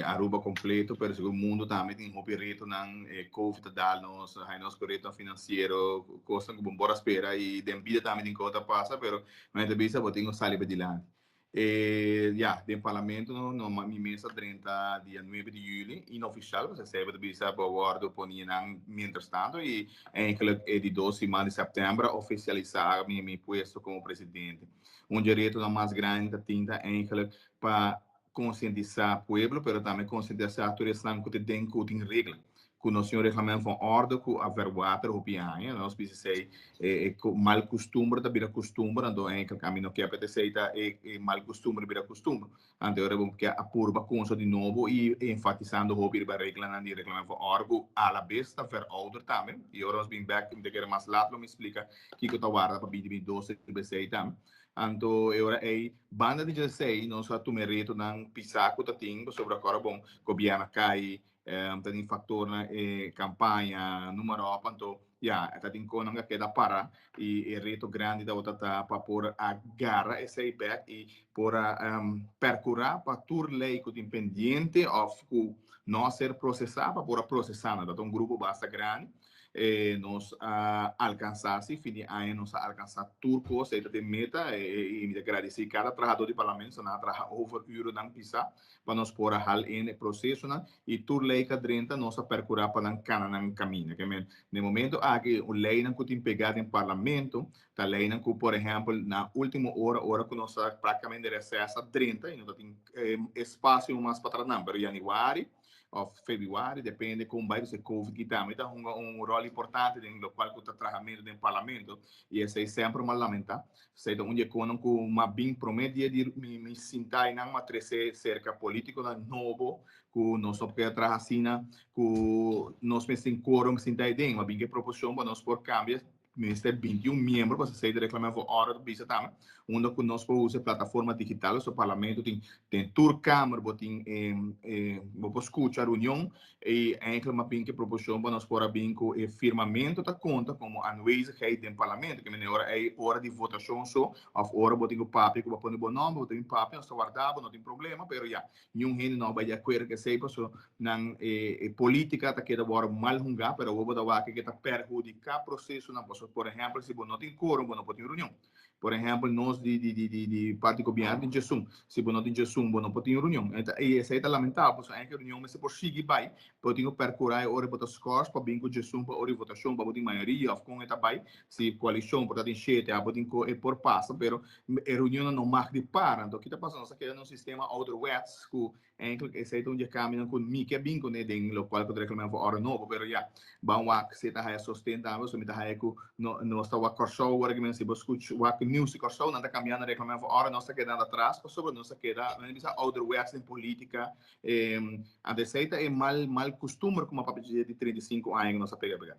Aruba completo, pero o mundo também tem um reto na Covid dal nos, aí nos correto financeiro, coisa que bom espera e dem vida também tem conta passa, pero mas também se botem o sali para dilante. Ja, do parlamento no mi mesa 30 dia 9 de julho, inoficial, você sabe de bisa bewaardo ponienan mientras tanto e eigenlijk de 12 de setembro oficializar mi puesto como presidente. Um direito mais grande tinta eigenlijk para conscientizar o povo, mas também conscientizar todos os que têm que ter regras. Conhecer o regulamento van orde, que haver water op je aan. Nós precisamos mal costume, dat bira costume, então eigenlijk a mim não quer apetecer mal costume, bira costume. Então eu vou que a purba conso de novo e enfatizando o bira regla na regulamento van orde, a la besta ver ouder também. E agora nós bem back, de que mais laat, me explica que eu tô guarda para bem 12 BC também. Anto ora é banda de 16 não só tu merito não pisaco tá tingo sobre agora bom governo cai tem fator na campanha número 8 anto já tá tem com não queda para e reto grande da outra tá para por agarra esse back e por percurar para tur lei que tem pendiente of não ser processado para processar nada um grupo basta grande nos alcançar se fim de ano nos alcançar turco se de meta e me agradecer cada trabalhador de parlamento na trabalha over euro não pisa para nós pôr a hal em processo na e tur lei que 30 nós percurar para não cana não caminho que no momento que o lei não tem pegado em parlamento tá lei não por exemplo na última hora que nós praticamente recesso 30 e não tem espaço mais para trás não pero januário of februário, depende como vai ser Covid que também está rol importante no qual que está trabalhando no parlamento e esse é sempre uma lamenta sei de onde quando que uma bem promete de me sentar em uma trece cerca político na novo que nós só quer trabalhar assim que nós pensamos quorum sentar aí uma bem que proposição para nós por cambios ministério 21 membros para sair de reclamar hora do bisa também onde que nós podemos usar plataforma digital o parlamento tem tour câmara tem vou escutar reunião e uma bem que proposição para nós por bem que firmamento da conta como aanwezigheid do parlamento que é hora de votação só of hora botar o papel que vai pôr o nome botar o papel está guardado não tem problema pero já nenhum gente não vai de acordo que seja so nan política tá queda agora mal hungar pero vou botar que está perjudicar processo na por exemplo se não tem quórum não pode ter reunião por exemplo nós de parte governo em Jesum se não tem Jesum não pode ter reunião e essa é lamentável porque a reunião mas se por seguir vai pode percorrer hora botar scores para bem com Jesum para hora votação para botar maioria of com eta vai se coalição para ter sete a botar por passa pero a reunião não marca de para então o que está passando nós queremos um sistema outer west que esse é onde caminha com mim que é bem com ele no qual que reclamamos hora novo pero já vão a que se está sustentável se me está aí no está o corso o argumento se busca o news corso não está caminhando reclamando hora não está quedando atrás sobre não está quedando não bisa outer west em política a receita é mal costume como a papel de 35 anos não está pega